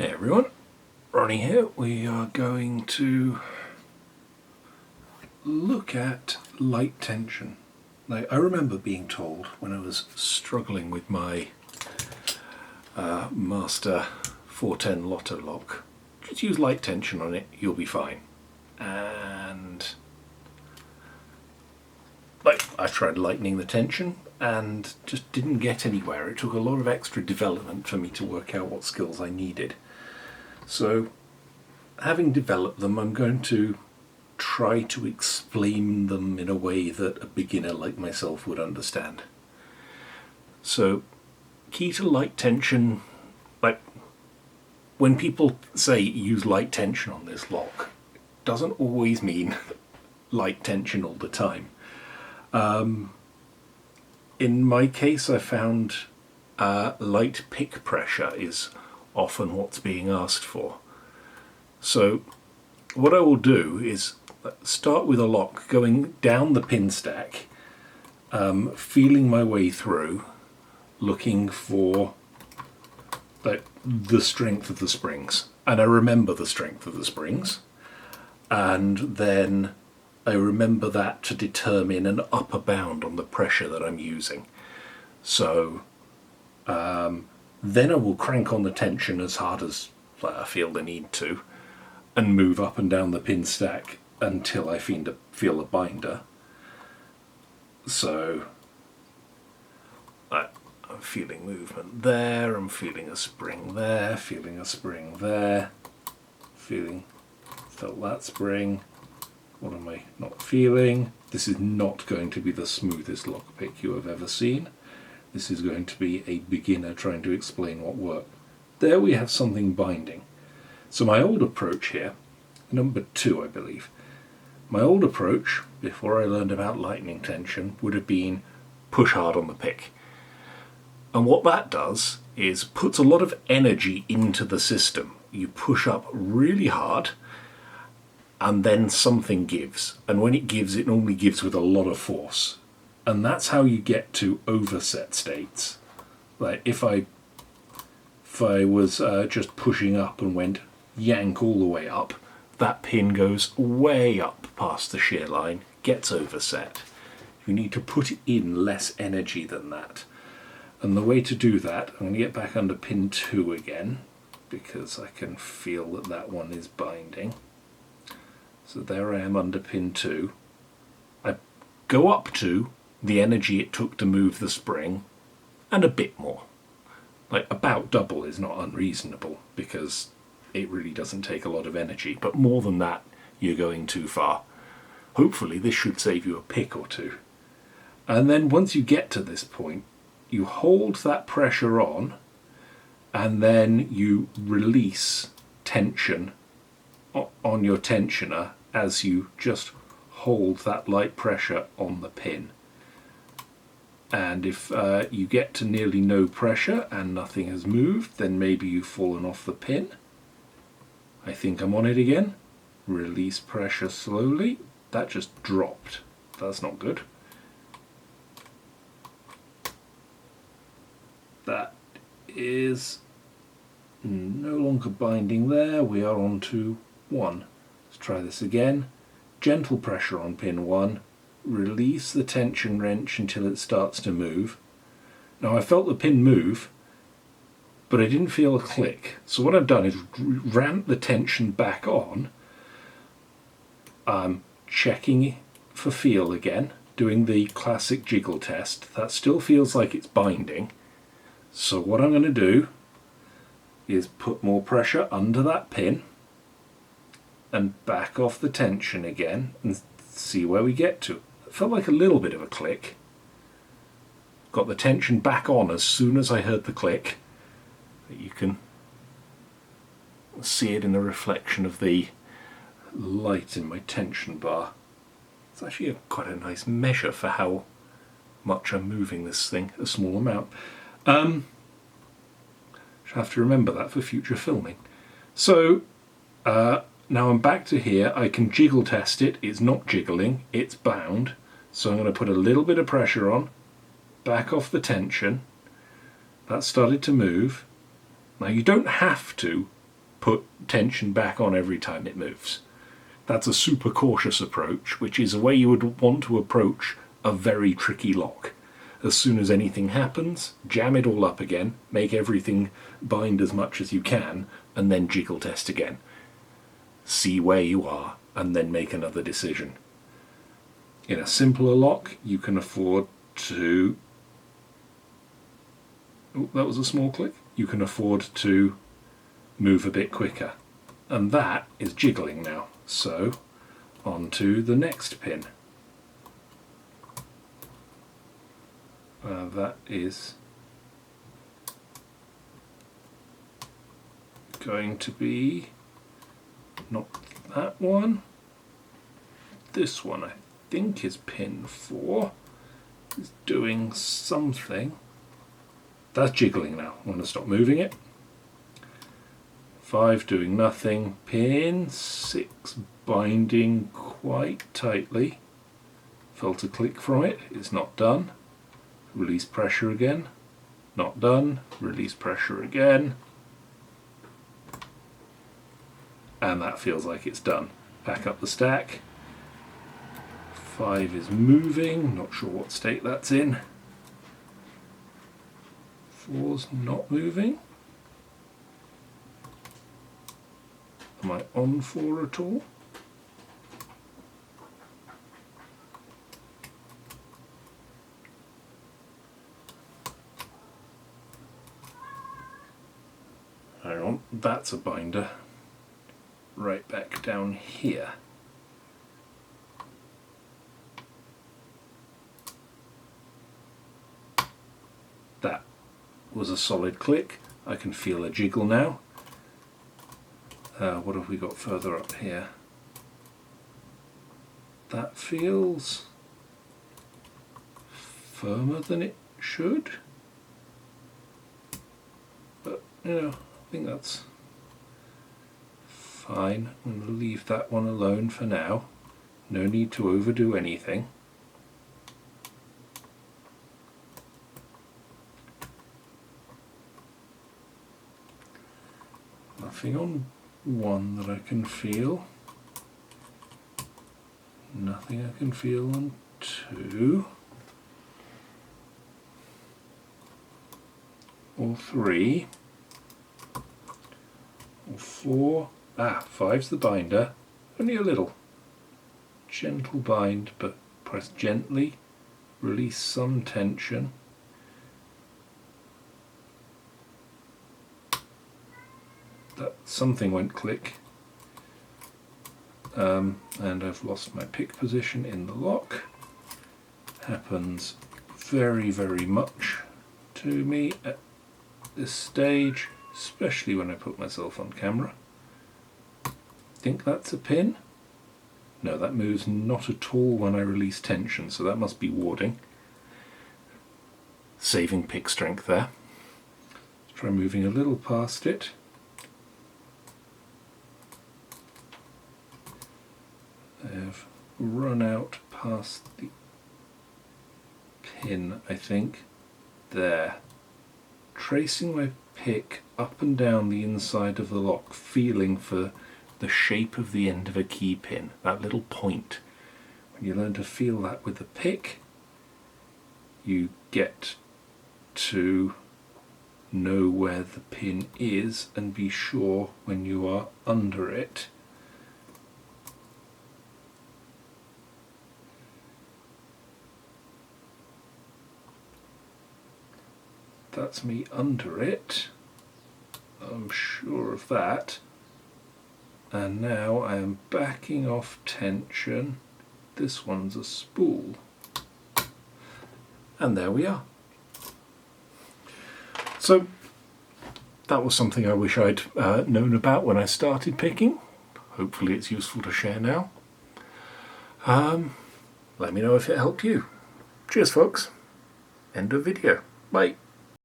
Hey everyone, Ronnie here. We are going to look at light tension. Now, I remember being told when I was struggling with my Master 410 Lotto lock, just use light tension on it, you'll be fine. And I tried lightening the tension and just didn't get anywhere. It took a lot of extra development for me to work out what skills I needed. So, having developed them, I'm going to try to explain them in a way that a beginner like myself would understand. So, key to light tension, when people say use light tension on this lock, it doesn't always mean light tension all the time. In my case, I found light pick pressure is often what's being asked for. So what I will do is start with a lock going down the pin stack, feeling my way through, looking for the strength of the springs. And I remember the strength of the springs, and then I remember that to determine an upper bound on the pressure that I'm using. So then I will crank on the tension as hard as I feel the need to, and move up and down the pin stack until I feel a binder. So I'm feeling movement there, I'm feeling a spring there, feeling a spring there, felt that spring. What am I not feeling? This is not going to be the smoothest lockpick you have ever seen. This is going to be a beginner trying to explain what worked. There we have something binding. So my old approach here, number 2 I believe, my old approach, before I learned about lightning tension, would have been push hard on the pick. And what that does is puts a lot of energy into the system. You push up really hard, and then something gives. And when it gives, it normally gives with a lot of force. And that's how you get to overset states. Like if I was just pushing up and went yank all the way up, that pin goes way up past the shear line, gets overset. You need to put in less energy than that. And the way to do that, I'm going to get back under pin 2 again, because I can feel that that one is binding. So there I am under pin 2. I go up to the energy it took to move the spring, and a bit more. About double is not unreasonable, because it really doesn't take a lot of energy, but more than that, you're going too far. Hopefully this should save you a pick or two. And then once you get to this point, you hold that pressure on, and then you release tension on your tensioner as you just hold that light pressure on the pin. And if you get to nearly no pressure and nothing has moved, then maybe you've fallen off the pin. I think I'm on it again. Release pressure slowly. That just dropped. That's not good. That is no longer binding there. We are on to 1. Let's try this again. Gentle pressure on pin 1. Release the tension wrench until it starts to move. Now I felt the pin move, but I didn't feel a click. So what I've done is ramp the tension back on. I'm checking for feel again, doing the classic jiggle test. That still feels like it's binding. So what I'm going to do is put more pressure under that pin and back off the tension again and see where we get to. It felt like a little bit of a click. Got the tension back on as soon as I heard the click. You can see it in the reflection of the light in my tension bar. It's actually quite a nice measure for how much I'm moving this thing, a small amount. Should have to remember that for future filming. So now I'm back to here. I can jiggle test it. It's not jiggling, it's bound. So I'm going to put a little bit of pressure on, back off the tension. That started to move. Now you don't have to put tension back on every time it moves. That's a super cautious approach, which is a way you would want to approach a very tricky lock. As soon as anything happens, jam it all up again, make everything bind as much as you can, and then jiggle test again. See where you are, and then make another decision. In a simpler lock, you can afford to... Oh, that was a small click. You can afford to move a bit quicker. And that is jiggling now. So, on to the next pin. That is going to be not that one. This one I think is pin 4. It's doing something. That's jiggling now. I'm going to stop moving it. 5 doing nothing. Pin 6 binding quite tightly. Felt a click from it. It's not done. Release pressure again. Not done. Release pressure again. And that feels like it's done. Back up the stack. 5 is moving. Not sure what state that's in. 4's not moving. Am I on 4 at all? Hang on, that's a binder. Right back down here. That was a solid click. I can feel a jiggle now. What have we got further up here? That feels firmer than it should. But, you know, I think that's fine. I'm going to leave that one alone for now. No need to overdo anything. Nothing on 1 that I can feel. Nothing I can feel on 2. Or 3. Or 4. 5's the binder. Only a little. Gentle bind, but press gently. Release some tension. That something went click. And I've lost my pick position in the lock. Happens very, very much to me at this stage, especially when I put myself on camera. Think that's a pin? No, that moves not at all when I release tension, so that must be warding. Saving pick strength there. Let's try moving a little past it. I have run out past the pin, I think. There. Tracing my pick up and down the inside of the lock, feeling for the shape of the end of a key pin, that little point. When you learn to feel that with the pick, you get to know where the pin is and be sure when you are under it. That's me under it. I'm sure of that. And now I am backing off tension. This one's a spool. And there we are. So that was something I wish I'd known about when I started picking. Hopefully it's useful to share now. Let me know if it helped you. Cheers folks. End of video. Bye.